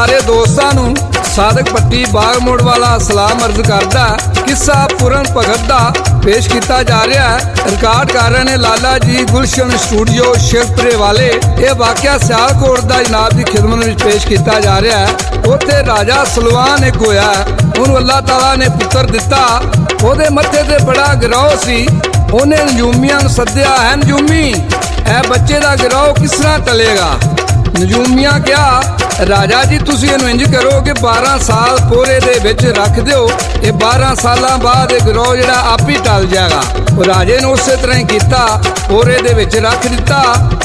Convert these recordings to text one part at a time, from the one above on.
सारे दोस्तां नूं सादक पट्टी बाग मोड़ वाला सलाम अर्ज करदा। किस्सा पूरन भगत दा पेश किया जा रहा है। रिकॉर्ड कर रहे हैं लाला जी गुलशन स्टूडियो शेखपुरे वाले। यह वाकया सियालकोट दा जनाब की खिदमत में पेश किया जा रहा है। उत्थे राजा सलवान एक होया, उन्होंने अल्लाह ताला ने पुत्र दिता। ओहदे मत्थे ते बड़ा गिरोह सी। उन्हें नजूमियां नूं सद्दिया, है नजूमी ए बच्चे का गिरोह किस तरह टलेगा। नजूमियां क्या राजा जी तुसीं इहनूं इंज करो कि 12 साल पोरे दे विच रख दिओ, ये 12 साल बाद ये गिरोह जिहड़ा आप ही टल जाएगा। राजे ने उस तरह ही किया, पोरे दे विच रख दिता।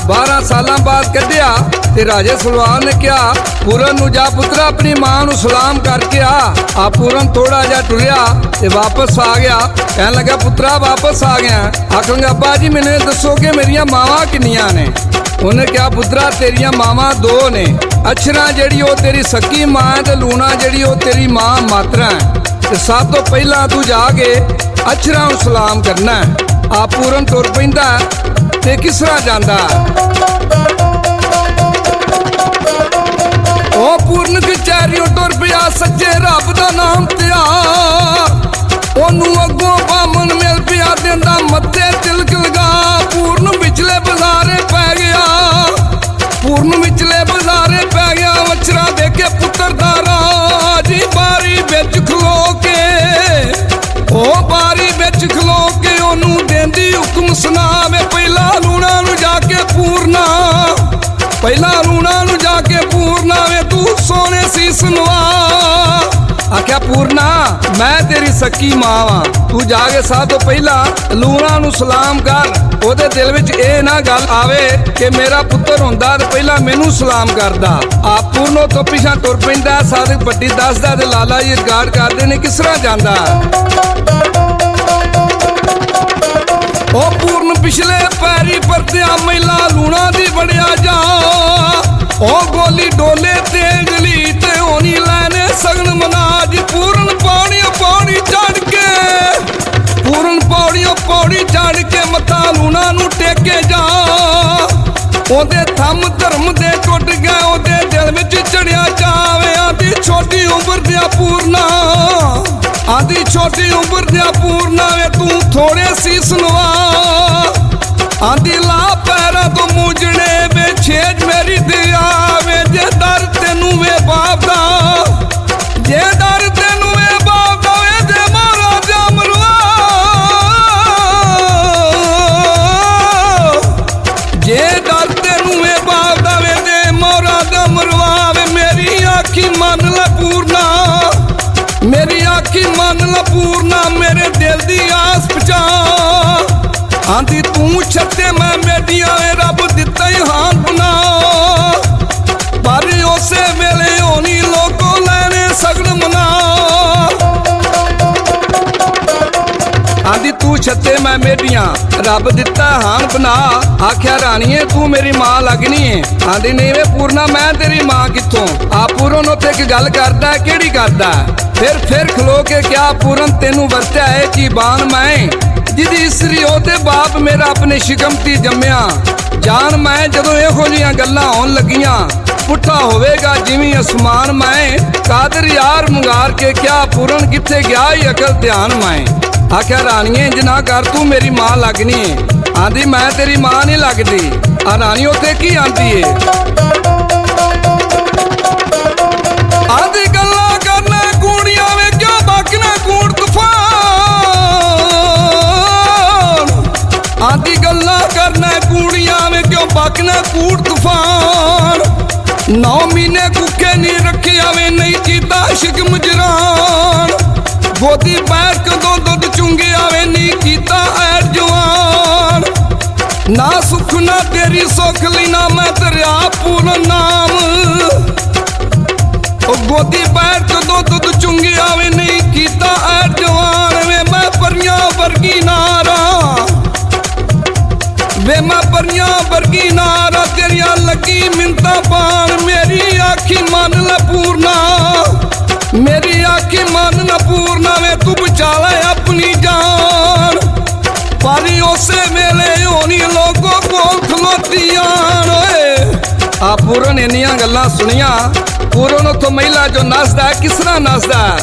12 साल बाद कढ़िया ते राजे सलवान ने कहा पूरन नूं जा पुत्रा अपनी मां नूं सलाम करके आ। पूरन थोड़ा जिहा टुरिया ते वापस आ गया। कहन लगा पुत्रा वापस आ गया। आखन लगा अब्बा जी मैनूं दसो कि मेरियां मावां किन्नियां ने। उन्हें क्या पुत्रा तेरिया मावां 2 ने। अक्षरा जी तेरी सकी मां है ते लूना जी तेरी मां मात्रा है। ते सब तो पहला तू जाके अक्षरा नूं सलाम करना है। आ पूरन तुर पैंदा ते किस तरह जांदा। ओ पूरन कचहरियों तुर पिया सच्चे रब दा नाम तिया। ओनू अगों बामन मिल पिया देंदा मत्थे तिलक लगा। पूरन विचले बाजारे पै गया। पूरन विचले बाजारे पै गया। अक्षरा देखे पुत्र दा राज बारी बिच खलो के। ओ बारी बिच खलो के ओनू देंदी हुक्म सुना। मैं पहला लूना नूं जाके पूरना, पहला लूना नूं जाके पूरना वे तू सोने सी सुनवा। आख्या पूरना मैं तेरी सकी मां वां, तू जाके सब तो पहला लूना नूं सलाम कर। ओदे दिल विच ये ना गल आवे कि मेरा पुत्र हुंदा ते पहला मैनू सलाम करदा। आप पूरनो तो पिछा तुर पैंदा। सादक पट्टी दसदा ते लाला जी रिकॉर्ड करदे ने किस तरह जांदा। ओ पूरन पिछले पैरी परत्या महिला लूना दी बड़िया जा। ओ गोली डोले तेजली ते होनी लैने सगन मनाज। पूरन पौड़ियों पौड़ी चढ़ के, पूरन पौड़ियों पौड़ी चढ़ के मथा लूना नूं टेके जा। ओदे थम धर्म दे टुट गए। ओदे दिल विच चढ़िया चावे। आंदी छोटी उम्र दिया पूरना, आंदी छोटी उम्र दिया पूरना वे तू थोड़े सी सुनवा। आंदी ला पैरा तो मूजने वे छेज मेरी दिया वे। जे दर तेनू वे बाप दा, जे दर तेनू वे बाप दा वे जे मारा जामरवा। जे दर तेनू वे बाप दा वे जे मारा जामरवा वे। मेरी आखी मन ला पूरना, मेरी आखी मन ला पूरना मेरे दिल दी आस पचा। आंदी तू छत्ते मैं मेडिया रब दिता ही हान बना। पर उसे वेले होनी लोगों लैने सगन मना। आंदी तू छत्ते मैं मेडिया रब दिता हान बना। आख्या रानीए तू मेरी मां लगनी है। आंदी नहीं वे पूरना मैं तेरी मां कित्थों। आ पूरन उत्थे एक गल करदा केड़ी करदा। फिर खलो के क्या पूरन तेनू वरत्या है कि बान मैं जिदी इसरी ओते बाप मेरा अपने शिकमती जम्मिया। जान मैं जदों इहो जिहियां गल्लां होण लगियां पुट्ठा होवेगा जिवें आसमान। मैं कादर यार मुंगार के क्या पूरन कित्थे गया ही अकल ध्यान। मैं आख्या रानीए इंज ना कर तू मेरी मां लगनी है। आंदी मैं तेरी मां नहीं लगदी। आ रानी उत्थे की आंदी है। आंदी गल्लां करना कूड़ियां वे क्यों बाकना कूड़ तूफान। आंदी गल्लां करना कूड़ियां वे क्यों बाकना कूड़ तूफान। 9 महीने कुके नहीं रखिया वे नहीं कीता इश्क मुजरान। गोदी पैर कदों दुध चुंगिया वे नहीं कीता ऐर जवान। ना सुख ना तेरी सुख लीना मैं तेरा पूरन नाम। गोदी पैर कदों दुध चुंगिया वे नहीं कीता ऐर जवान। वे मैं परियां वर्गी नारा, वे मैं परियां वर्गी नारा तेरिया लगी मिंता पान। मेरी आखी मन ला पूरना, मेरी आखी मन ला पूरना वे तू बचा ले अपनी जान। पर उसे वेले होनी लोगों को खलोती आन। आ पूरन इन्नियां गल्लां सुनिया पूरन उतो महिला जो नसदा है, किस तरह नसदा है?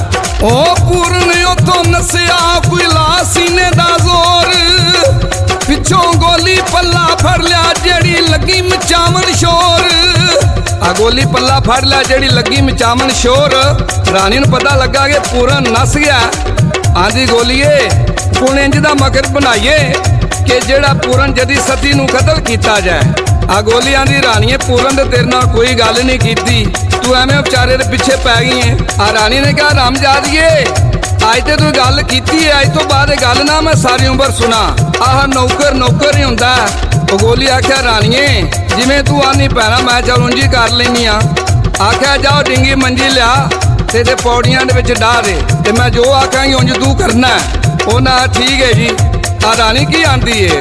ओ पूरन उतो नसिया कोई ला सीने दा जोर, पिछों गोली पल्ला फड़ लिया जेड़ी लगी मचावन शोर। आ गोली पल्ला फड़ लिया जेड़ी लगी मचावन शोर। रानी नूं पता लगा कि पूरन नस गया। आंदी गोलीए कुण इंज दा मकर बनाइए कि जेड़ा पूरन जदी सती नूं कतल कीता जाए। आ गोली आंदी रानीए पूरन ते तेरे नाल कोई गल नहीं कीती, तू एवें बेचारे दे पिछे पै गई है। आ रानी ने कहा रामजादिए अज तो तू गल कीती है, अज तो बाद गल ना मैं सारी उम्र सुना। आह नौकर नौकर ही हुंदा। ओ गोली आख्या रानीए जिवें तू आनी भैणा मैं चल उंज ही कर लैनी आ। आख्या जाओ डिंगी मंजी लिया ते पौड़ियां दे विच डाह दे ते मैं जो आखांगी उंज तू करना है। ओ ना ठीक है जी। आ रानी की आंदी है?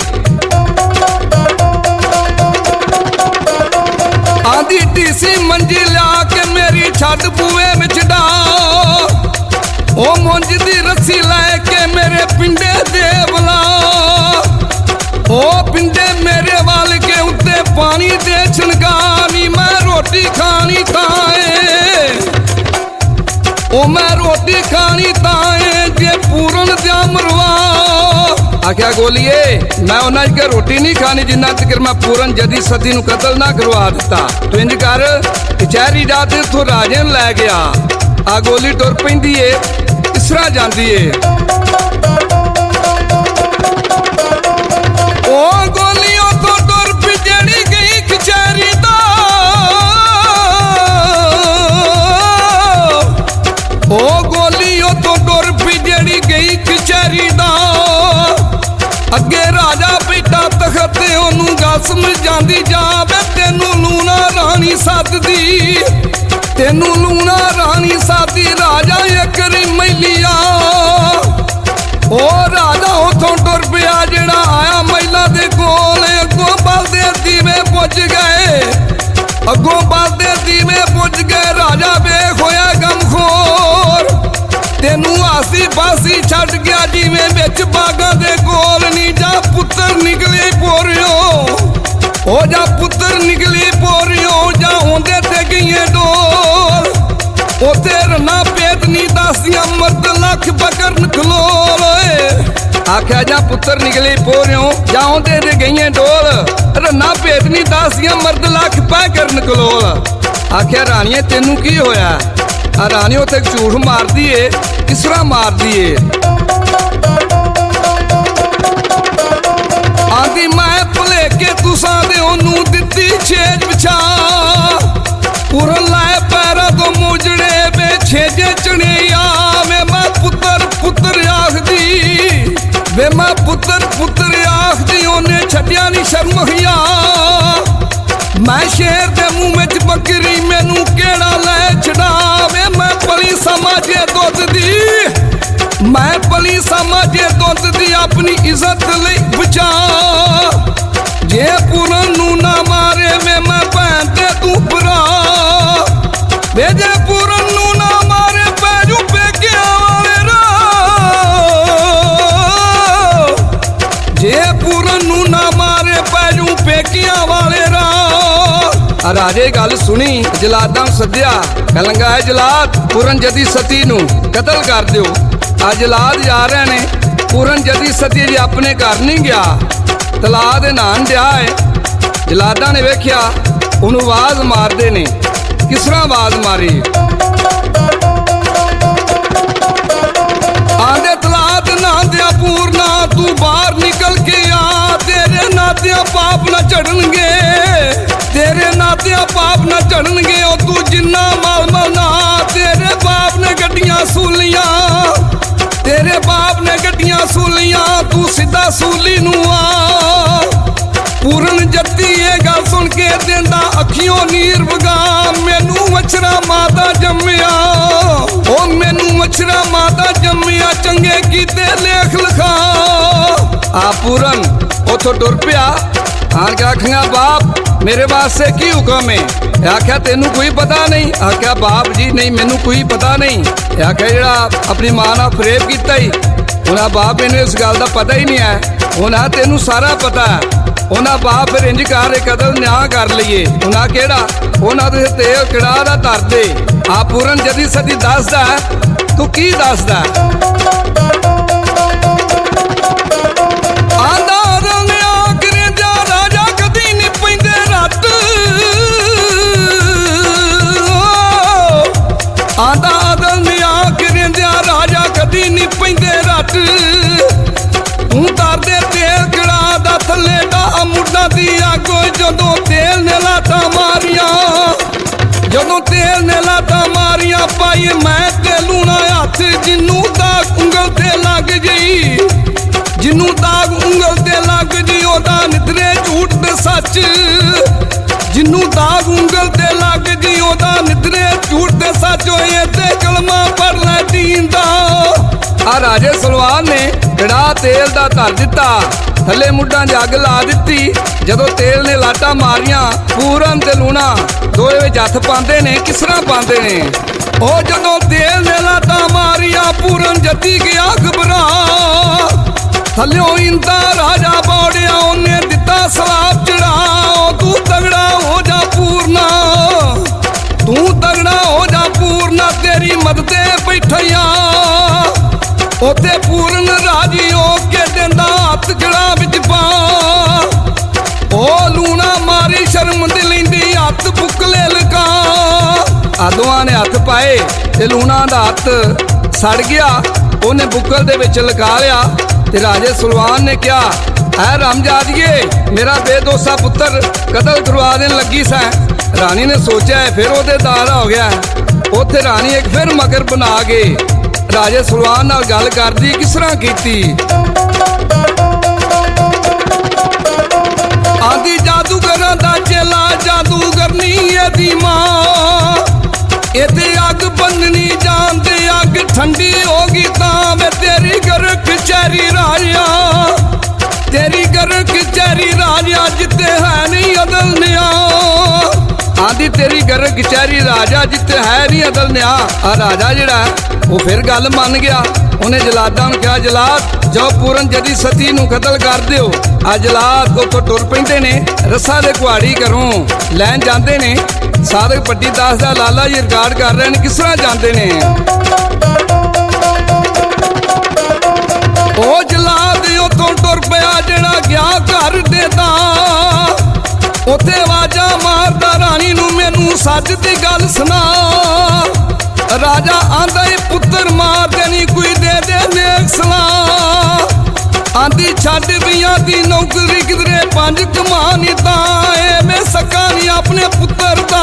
आंदी टीसी मंजी लिया के मेरी छत बूए विच डाह, ओ मुंज दी रस्सी लैके मेरे पिंडे दे बुला, ओ पिंडे मेरे वाल के उत्ते पानी दे छनकानी, मैं रोटी खानी ताए, ओ मैं रोटी खानी ताए जे पूरन द्या मरवा। आख्या गोलीए मैं उन्हां के रोटी नहीं खानी जिन्ना तक मैं पूरन जदी सती नूं कतल ना करवा दिता। तो इंज कर कचहरी जा ते इत्थों राजे नूं लै गया। आ गोली टुर पैंदी है, किस तरह जांदी है? ओ गोलियों तो टुर पई जेड़ी गई कचहरी दा, ओ गोलियों तो टुर पई जेड़ी गई कचहरी दा, अगे राजा बैठा तखत ते ओनू गल समझ जांदी जावे, तेनू लूना रानी सददी, तेनू लूना रानी सादी राजा एक मैलिया। ओ राजा उथों टुर पिया जेड़ा आया महिला दे कोल, अगों बलदे दीवे पुज गए, अगों बलदे दीवे पुज गए। राजा वेख होया गमखोर, तेनू आसी बासी छड़ गया जिवें विच बागां दे कोल। नी जा पुत्तर निकले पोरियो, ओ जा पुत्तर निकले पोरियो, जा होंदे ते गईए डोल, ओ तेरे ना पेतनी दासियां मर्द लख बकरन खलोल। आख्या जा पुत्तर निकले पोरियो, जा होंदे ते गईए डोल, रन्ना पेतनी दासियां मर्द लख पै करन खलोल। आख्या रानिए तेनू की होया? आ रानी उत्थे झूठ मारदी है, किस तरह मारदी है? आंदी मैं भलेके तुसां दे ओनू दित्ती छेज बिछा, पूरन लाए पैरा तो मुजड़े वे छेजे चढ़ेया। वे मैं पुत्तर पुत्तर आखदी, वे मैं पुत्तर पुत्तर आखदी, ओने छड्डिया नी शर्म हिया। मैं शेर दे मुंह विच बकरी मैनू केड़ा लै छड़ावे, मैं पली समाजे दुध दी, मैं पली समाजे दुध दी अपनी इज्जत लई बचा। जे पूरन नू ना मारे मैं भैन ते तू भरा, वे जे पूरन नू ना मारे पैजू पेकिया वाले रा, जे पूरन नू ना मारे पैजू पेकिया वाले रा। राजे गल सुनी, जलादां सद्या, कह लगा है जलाद पूरन जदी सती नू कतल कर दियो। आ जलाद जा रहे ने, पूरन जदी सती जी अपने घर नहीं गया, तलाब दे नहान दिया है। जलादा ने वेख्या उन्होंने आवाज मारदे ने, किस तरह आवाज मारी? आंदे तलाब दे नहान दिया पूरना तू बाहर निकल के आ, तेरे नातिया पाप न चढ़नगे, तेरे नातिया पाप न चढ़नगे। ओ तू जिन्ना माल मना, तेरे बाप ने गड्डियां सूलियां, तेरे बाप ने गड्डियां सूलियां, तू सीधा सूली नू आ। पूरन जत्ती ये गल सुन के देंदा अखियों नीर वगा, मैनू मच्छरा माता जम्मिया, ओ मैनू मच्छरा माता जम्मिया, चंगे कीते लेख लिखा। आ पूरन उथों टुर पिया, आन के आखिया बाप मेरे वास्ते की हुक्म है? आख्या तेनू कोई पता नहीं? आख्या बाप जी नहीं मैनू कोई पता नहीं। आख्या जरा अपनी मां नाल फरेब कीता ही, उन्हें बाप मैनू इस गल का पता ही नहीं है, उन्हें तेनू सारा पता है। ਉਹਨਾਂ ਬਾ ਫਿਰ ਇੰਜ ਕਰ ਇੱਕ ਅਦਲ ਨਿਆਂ ਕਰ ਲਈਏ। ਉਹਨਾਂ ਕਿਹੜਾ ਉਹਨਾਂ ਦੇ ਤੇਲ ਕੜਾ ਦਾ ਧਰਦੇ। ਆ ਪੂਰਨ ਜਦੀ ਸਦੀ ਦੱਸਦਾ ਤੂੰ ਕੀ ਦੱਸਦਾ। ਆਂਦਾ ਅਦਲ ਨਿਆਂ ਕਰਿੰਦਾ ਰਾਜਾ ਕਦੀ ਨਹੀਂ ਪੈਂਦੇ ਰੱਟ। ਆਂਦਾ ਅਦਲ ਨਿਆਂ ਕਰਿੰਦਾ ਰਾਜਾ ਕਦੀ ਨਹੀਂ ਪੈਂਦੇ ਰੱਟ। ਤੂੰ ਤਰਦੇ ਤੇਲ ਕੜਾ ਦਾ ਥੱਲੇ ਦਾ ਮੁੱਢਾਂ ਦੀ ਆਗੋ ਜਦੋਂ ਤੇਲ ਨੇ ਲਾਟਾਂ ਮਾਰੀਆਂ। ਜਦੋਂ ਤੇਲ ਨੇ ਲਾਟਾਂ ਮਾਰੀਆਂ ਪਾਈ ਮੈਂ ਤੇ ਲੂਣਾ ਹੱਥ। ਜਿੰਨੂੰ ਦਾਗ ਉਂਗਲ ਤੇ ਲੱਗ ਗਈ, ਜਿੰਨੂੰ ਦਾਗ ਉਂਗਲ ਤੇ ਲੱਗ ਗਈ ਉਹਦਾ ਨਿਦਰੇ ਝੂਠ ਤੇ ਸੱਚ। ਜਿੰਨੂੰ ਦਾਗ ਉਂਗਲ ਤੇ ਲੱਗ ਗਈ ਉਹਦਾ ਨਿਦਰੇ ਝੂਠ ਤੇ ਸੱਚ ਹੋਏ ਤੇ ਕਲਮਾ ਪੜ ਲੈ ਦੀਨ ਦਾ। ਆ ਰਾਜੇ ਸਲਵਾਨ ਨੇ ਕੜਾ ਤੇਲ ਦਾ ਧਰ ਦਿੱਤਾ, ਥੱਲੇ ਮੁੱਢਾਂ 'ਚ ਅੱਗ ਲਾ ਦਿੱਤੀ। ਜਦੋਂ ਤੇਲ ਨੇ ਲਾਟਾਂ ਮਾਰੀਆਂ ਪੂਰਨ ਤੇ ਲੂਣਾ ਦੋਏ ਵਿੱਚ ਹੱਥ ਪਾਉਂਦੇ ਨੇ। ਕਿਸ ਤਰ੍ਹਾਂ ਪਾਉਂਦੇ ਨੇ ਉਹ ਜਦੋਂ ਤੇਲ ਨੇ ਲਾਟਾਂ ਮਾਰੀਆਂ ਪੂਰਨ ਜੱਤੀ ਗਿਆ ਘਬਰਾ। ਥੱਲਿਓ ਇੰਦਾ ਰਾਜਾ ਬੌੜਿਆ ਉਹਨੇ ਦਿੱਤਾ ਸਲਾਬ ਚੜਾ। ਤੂੰ ਤਗੜਾ ਹੋ ਜਾ ਪੂਰਨਾ, ਤੂੰ ਤਗੜਾ ਹੋ ਜਾ ਪੂਰਨਾ ਤੇਰੀ ਮਦਦੇ ਬੈਠਿਆ। ਉੱਥੇ ਪੂਰਨ ਰਾਜੀ ਹੋ ਕੇ ਦਿੰਦਾ ਹੱਥ ਜੜਾ ਵਿੱਚ ਪਾ। ਉਹ ਲੂਣਾ ਮਾਰੀ ਸ਼ਰਮ ਦੇ ਲੈਂਦੀ ਹੱਥ ਬੁੱਕਲੇ ਲਗਾ। ਆਦੋਆਂ ਨੇ ਹੱਥ ਪਾਏ ਤੇ ਲੂਣਾ ਦਾ ਹੱਥ ਸੜ ਗਿਆ। ਉਹਨੇ ਬੁੱਕਲ ਦੇ ਵਿੱਚ ਲਗਾ ਲਿਆ ਤੇ ਰਾਜੇ ਸੁਲਵਾਨ ਨੇ ਕਿਹਾ ਐ ਰਾਮਜਾਦੀਏ ਮੇਰਾ ਬੇਦੋਸਾ ਪੁੱਤਰ ਕਤਲ ਕਰਵਾ ਦੇਣ ਲੱਗੀ ਸੈਂ। ਰਾਣੀ ਨੇ ਸੋਚਿਆ ਫਿਰ ਉਹਦੇ ਦਾਰਾ ਹੋ ਗਿਆ। ਉੱਥੇ ਰਾਣੀ ਇੱਕ ਫਿਰ ਮਗਰ ਬਣਾ ਕੇ ਰਾਜੇ ਸੁਲਵਾਨ ਨਾਲ ਗੱਲ ਕਰਦੀ ਕਿਸ ਤਰ੍ਹਾਂ ਕੀਤੀ। ਆਂਦੀ ਜਾਦੂਗਰਾਂ ਦਾ ਚੇਲਾ ਜਾਦੂਗਰਨੀ ਇਹਦੀ ਮਾਂ। ਇਹਦੇ ਅੱਗ ਬੰਨਣੀ ਜਾਣਦੇ ਅੱਗ ਠੰਡੀ ਹੋ ਗਈ ਤਾਂ ਮੈਂ ਤੇਰੀ ਘਰ ਕਚਹਿਰੀ ਰਾਜਾ। ਤੇਰੀ ਘਰ ਕਚਹਿਰੀ ਰਾਜਾ ਜਿੱਤੇ ਹੈ ਨਹੀਂ ਅਦਲ ਨਿਆਂ। ਆਂਦੀ ਤੇਰੀ ਘਰ ਕਚਹਿਰੀ ਰਾਜਾ ਜਿੱਤੇ ਹੈ ਨਹੀਂ ਅਦਲ ਨਿਆਂ। ਆ ਰਾਜਾ ਜਿਹੜਾ ਉਹ ਫਿਰ ਗੱਲ ਮੰਨ ਗਿਆ। ਉਹਨੇ ਜਲਾਦਾਂ ਨੂੰ ਕਿਹਾ ਜਲਾਦ ਜਾਓ ਪੂਰਨ ਜਦੀ ਸਤੀ ਨੂੰ ਕਤਲ ਕਰ ਦਿਓ। ਆ ਜਲਾਦ ਉੱਥੋਂ ਟੁਰ ਪੈਂਦੇ ਨੇ, ਰੱਸਾ ਦੇ ਕੁਹਾੜੀ ਘਰੋਂ ਲੈਣ ਜਾਂਦੇ ਨੇ। ਸਾਧਕ ਪੱਟੀ ਦਾਸ ਦਾ ਲਾਲਾ ਜੀ ਰਿਕਾਰਡ ਕਰ ਰਹੇ ਨੇ ਕਿਸ ਤਰ੍ਹਾਂ ਜਾਂਦੇ ਨੇ। ਉਹ ਜਲਾਦ ਉੱਥੋਂ ਟੁਰ ਪਿਆ ਜਿਹੜਾ ਗਿਆ ਘਰ ਦੇ ਤਾਂ। ਉੱਥੇ ਆਵਾਜ਼ਾਂ ਮਾਰਦਾ ਰਾਣੀ ਨੂੰ ਮੈਨੂੰ ਸੱਚ ਦੀ ਗੱਲ ਸੁਣਾ। ਰਾਜਾ ਆਂਦਾ ਈ ਪੁੱਤਰ ਮਾਰ ਦੇਣੀ ਕੋਈ ਦੇ ਦੇ ਨੇਕ ਸਲਾਹ। ਆਂਦੀ ਛੱਡ ਵੀਆਂ ਦੀ ਨੌਕਰੀ ਕਿਧਰੇ ਪੰਜ ਕਮਾਨੀ ਤਾਂ। ਇਹ ਮੈਂ ਸਕਾ ਨਹੀਂ ਆਪਣੇ ਪੁੱਤਰ ਦਾ,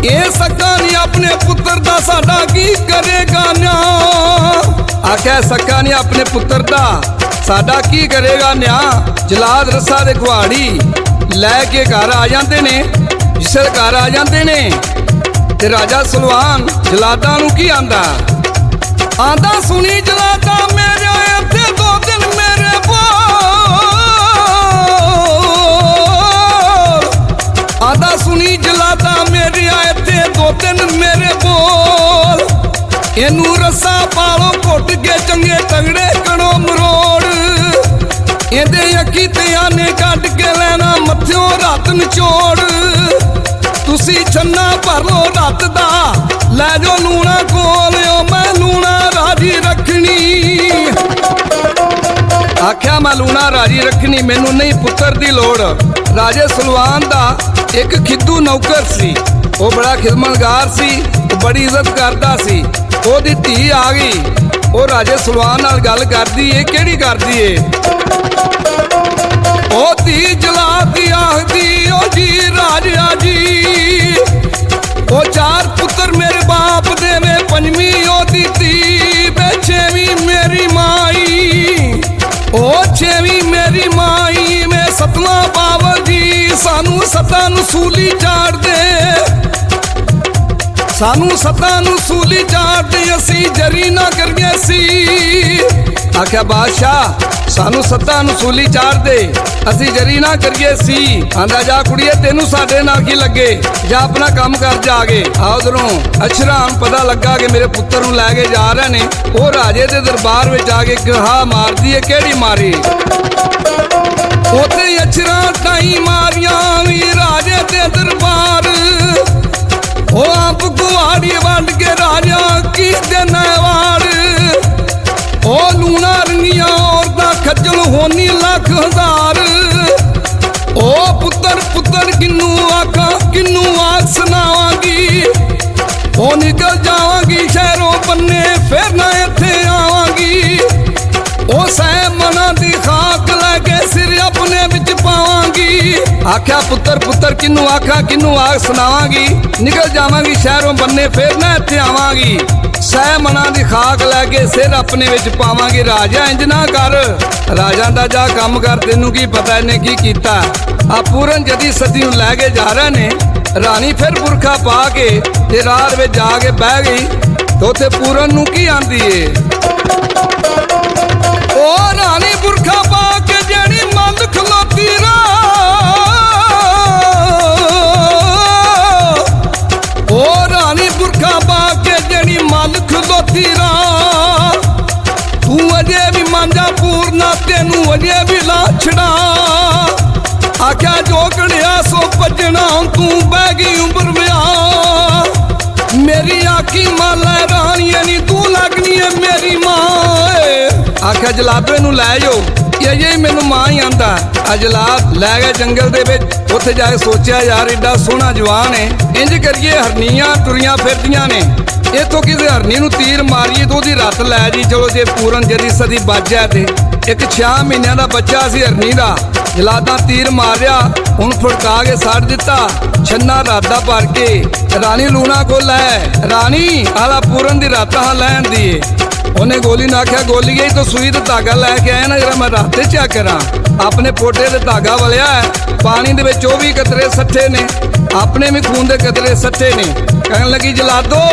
ਇਹ ਸਕਾ ਨਹੀਂ ਆਪਣੇ ਪੁੱਤਰ ਦਾ ਸਾਡਾ ਕੀ ਕਰੇਗਾ ਨਿਆਂ। ਆਖਿਆ ਸਕਾ ਨਹੀਂ ਆਪਣੇ ਪੁੱਤਰ ਦਾ ਸਾਡਾ ਕੀ ਕਰੇਗਾ ਨਿਆਂ। ਜਲਾਦ ਰੱਸਾ ਦੇ ਕੁਹਾੜੀ ਲੈ ਕੇ ਘਰ ਆ ਜਾਂਦੇ ਨੇ। ਜਿਸ ਘਰ ਆ ਜਾਂਦੇ ਨੇ ਤੇ ਰਾਜਾ ਸੁਲਵਾਨ ਜਲਾਦਾਂ ਨੂੰ ਕੀ ਆਂਦਾ। ਆਂਦਾ ਸੁਣੀ ਜਲਾਦਾਂ ਮੇਰੇ ਇੱਥੇ 2 ਦਿਨ ਮੇਰੇ ਬੋਲ। ਆਂਦਾ ਸੁਣੀ ਜਲਾਦਾਂ ਮੇਰੇ ਇੱਥੇ 2 ਦਿਨ ਮੇਰੇ ਬੋਲ। ਇਹਨੂੰ ਰੱਸਾ ਪਾਲੋ ਘੁੱਟ ਕੇ ਚੰਗੇ ਤਗੜੇ ਕਣੋ ਮਰੋੜ। ਇਹਦੇ ਅੱਖੀ ਤੇ ਆਨੇ ਕੱਢ ਕੇ ਲੈਣਾ ਮੱਥਿਓਂ ਰਾਤ ਨਿਚੋੜ। ਤੁਸੀਂ ਛੰਨਾ ਭਰ ਲੋ ਰੱਤ ਦਾ ਲੈ ਜੋ ਲੂਣਾ ਕੋਲ। ਮੈਂ ਲੂਣਾ ਰਾਜੀ ਰੱਖਣੀ। ਆਖਿਆ ਮੈਂ ਲੂਣਾ ਰਾਜੀ ਰੱਖਣੀ ਮੈਨੂੰ ਨਹੀਂ ਪੁੱਤਰ ਦੀ ਲੋੜ। ਰਾਜੇ ਸੁਲਵਾਨ ਦਾ ਇੱਕ ਖਿੱਦੂ ਨੌਕਰ ਸੀ। ਉਹ ਬੜਾ ਖਿਦਮਤਗਾਰ ਸੀ, ਉਹ ਬੜੀ ਇੱਜ਼ਤ ਕਰਦਾ ਸੀ। ਉਹਦੀ ਧੀ ਆ ਗਈ। ਉਹ ਰਾਜੇ ਸੁਲਵਾਨ ਨਾਲ ਗੱਲ ਕਰਦੀ ਏ। ਕਿਹੜੀ ਕਰਦੀ ਏ ਉਹ ਧੀ ਜਲਾਦੀ ਆਖਦੀ ਓ ਜੀ ਰਾਜਾ ਜੀ। ਉਹ 4 ਪੁੱਤਰ ਮੇਰੇ ਬਾਪ ਦੇ ਵੇ 5ਵੀਂ ਉਹਦੀ ਧੀ ਵੇ 6ਵੀਂ ਮੇਰੀ ਮਾਈ। ਉਹ 6ਵੀਂ ਮੇਰੀ ਮਾਈ ਵੇ 7ਵਾਂ ਬਾਬਲ ਜੀ। ਸਾਨੂੰ 7 ਨੂੰ ਸੂਲੀ ਚਾੜ ਦੇ, ਸਾਨੂੰ 7 ਨੂੰ ਸੂਲੀ ਚਾੜ ਦੇ ਅਸੀਂ ਜਰੀ ਨਾ ਕਰੀਏ ਸੀ। ਆਖਿਆ ਬਾਦਸ਼ਾਹ ਸਾਨੂੰ 7 ਨੂੰ ਸੂਲੀ ਚਾੜ ਦੇ ਅਸੀਂ ਜਰੀ ਨਾ ਕਰੀਏ ਸੀ। ਆਂਦਾ ਜਾ ਕੁੜੀਏ ਤੈਨੂੰ ਸਾਡੇ ਨਾਲ ਕੀ ਲੱਗੇ, ਜਾ ਆਪਣਾ ਕੰਮ ਕਰ ਜਾ ਕੇ। ਆ ਉਧਰੋਂ ਅਸ਼ਰਾਂ ਨੂੰ ਪਤਾ ਲੱਗਾ ਕਿ ਮੇਰੇ ਪੁੱਤਰ ਨੂੰ ਲੈ ਕੇ ਜਾ ਰਹੇ ਨੇ। ਉਹ ਰਾਜੇ ਦੇ ਦਰਬਾਰ ਵਿੱਚ ਆ ਕੇ ਗਹਾ ਮਾਰਦੀ ਏ। ਕਿਹੜੀ ਮਾਰੀ उते अछरा टाई मारिया भी राजे दे दरबार ओ आप कुआड़ी वंड के राजा की देना वार ओ लूना रंगिया औरतां खज्जल होनी लाख हजार ओ पुत्तर पुत्तर किन्नू आखा किन्नू आख सुनावांगी ओ निकल जावांगी शहरों बन्ने फिर ना इत्थे आवांगी ओ सह मना दी खाक लैके सिर अपने विच पावांगी आख्या पुत्तर पुत्तर किन्नू आखा किन्नू आख सुनावांगी निकल जावांगी शहरों बन्ने फिर ना इत्थे आवांगी सह मना दी खाक लैके सिर अपने विच पावांगी राजा इंज ना कर राजा दा जा काम कर तेनू की पता इन्हें की कीता आ पूरन जदी सती नूं लैके जा रहे ने रानी फिर बुरखा पा के ते रात में जाके बह गई तो उथे पूरन नूं की आंदी है ओ रानी बुरखा पा के जेड़ी मंद खलोती रा ओ रानी बुरखा पा के जेड़ी मंद खलोती रा तू अजे भी मांझा पूरना तेनू अजे भी ला छड़ा आख्या जो कड़िया सो भजना तू बह गई उम्र में मेरी आखी माला रानिया नी तू लगनी है मेरी मां आख्या जलादे नू लै जाओ ये मैनू मां ही आंदा आ जलाद लै गए जंगल दे विच उत्थे जाके सोचा यार एडा सोहना जवान है इंज करिए हरनियां तुरियां फिरदियां ने इथों किसी हरनी नू तीर मारीए तो ओदी रत लै जी चलो जे पूरन जदी सदी बच जाए ते एक 6 महीनों का बच्चा सी हरनी का जलादा तीर मारिया हुण फड़का के सड़ दिता छन्ना राधा भर के रानी लूना को लै रानी आला पूरन दी रात हाँ लैन दी उन्हें गोली ने आख्या गोली गई तो सुई ते धागा लैके आया ना जरा मैं राते चेक करा अपने पोटे ते धागा वलिया है पानी दे विच 24 कतरे सट्ठे ने अपने भी खून दे कतरे सट्ठे ने कहन लगी जलादो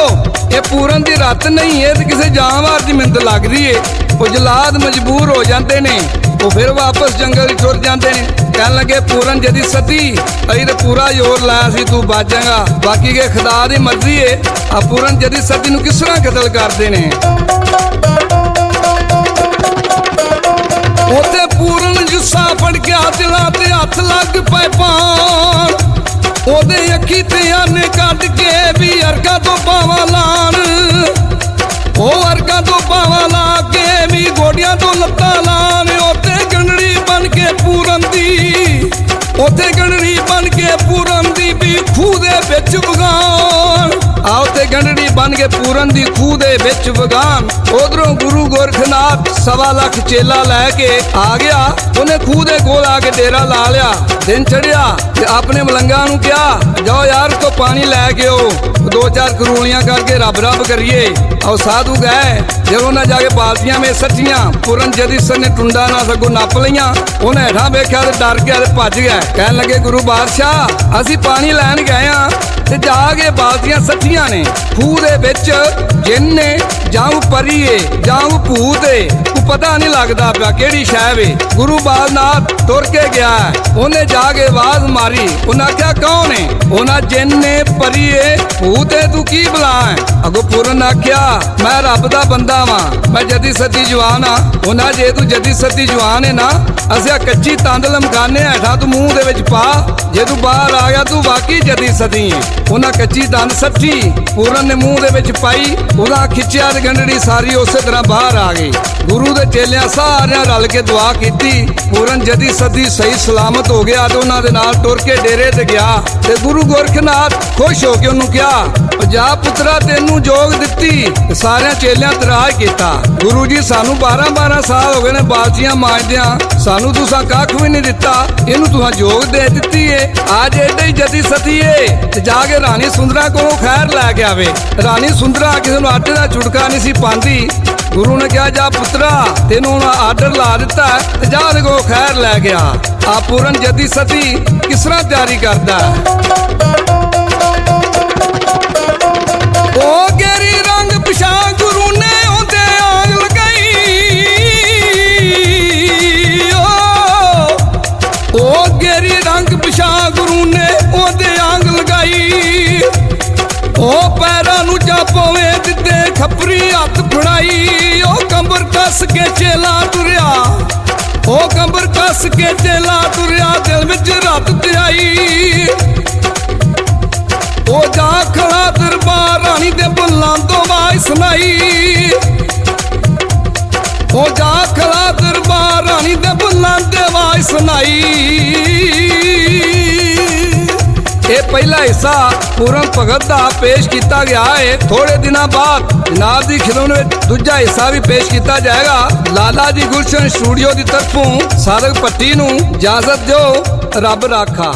ये पूरन दी रात नहीं है तो किसी जानवर की मिंत लग रही है वो जलाद मजबूर हो जाते ने वो फिर वापस जंगल तुर जाते ने कहन लगे पूरन जदी सती अभी तो पूरा जोर लाया सी तू बच जाएगा बाकी के खुदा दी मर्जी है आ पूरन जदी सती नूं किस तरह कतल करते ने उते पूरन जुस्सा फड़ के दिला ते हथ लग पे पान ओदे अखी ते आने कट के भी अरगा तो पावा लान ओ अरगा तो पावा ला के भी गोडियां तो लत्ता लान ओते गंडड़ी बन के पूरन दी ओते गंडड़ी बन के पूरन दी भी खूह दे विच वगान आओ ते गंडड़ी बन के पूरन दी खूह दे विच वगान उधरों गुरु गोरखनाथ 1.25 लाख चेला लैके आ गया उन्हें खूह दे कोल आके डेरा ला लिया दिन चढ़िया ते अपने मलंगा नूं कहा जाओ यार तो पानी लैके आओ 2-4 करूलियां करके रब रब करिए और साधु गए जब उन्हें जाके बाल्टियां में सच्चियां पूरन जदी सर ने टुंडा ना सगों नप लिया उन्हें हेठा वेख्या ते डर गया ते भज गया कहन लगे गुरु बादशाह असी पानी लैन गए हाँ ते जाके बाल्टियां सट्ठियां ने खूह दे विच जिन ने जाऊं परीए जाऊं भूत तू पता नहीं लगता पिया केड़ी शह वे गुरु बालनाथ तुर के गया उन्हें जाके आवाज मारी उन्हें आख्या कौन है उन्हें जिन ने परीए भूत तू की बुला है अगो पूरन आख्या मैं रब दा बंदा वा मैं जदी सती जवान हाँ उन्हें जे तू जदी सती जवान है ना असिया कच्ची तंद लमकाने हेठा तू मूँह दे विच पा जे तू बाहर आ गया तू वाकई जदी सती है उन्हें कच्ची तंद सट्ठी पूरन ने मूँह दे विच पाई उन्हें खिंचिया ते गंढड़ी सारी उस तरह बाहर आ गई गुरु दे चेलियां सारियां रल के दुआ की पूरन जदी सदी सही सलामत हो गया तो उन्होंने नाल टुर के डेरे ते गया ते गुरु गोरखनाथ खुश होके उन्होंने कहा जा पुत्रा तेनू जोग दिती सारे चेलियां तराज किया गुरु जी सानू 12-12 साल हो गए ने बाल्टियां मांजदियां सानू तुसा कख भी नहीं दिता इनू तुसा जोग दे दिती है आज एडे ही जदी सती है ते जाके रानी सुंदरा को खैर लैके आवे रानी सुंदरा किसी नूं आटे दा चुटका नहीं सी पांदी गुरु ने कहा जा पुत्रा तेनू आर्डर ला दिता ते जा को खैर लै गया आ पूरन जदी सती किस तरह तैयारी करता ओ गेरी रंग पिछा गुरु ने ओंदे आग लगाई ओ गेरी रंग पिछा गुरु ने ओंदे आग लगाई ओ पैरां नूं जापोवे दिते खपरी हथ फड़ाई ओ कंबर कस के चेला टुरिया ओ कंबर कस के चेला तुरिया दिल विच रात ते आई ओ जा खड़ा दरबार रानी दे बुल्लां तो आवाज सुनाई ओ जा खड़ा दरबार रानी दे बुल्लां ते आवाज सुनाई। ये पहला हिस्सा पूरन भगत का पेश किया गया है। थोड़े दिनों बाद जनाब की खिदमत में दूजा हिस्सा भी पेश किया जाएगा। लाला जी गुलशन स्टूडियो की तरफों सादक भट्टी नूं इजाजत दो, रब राखा।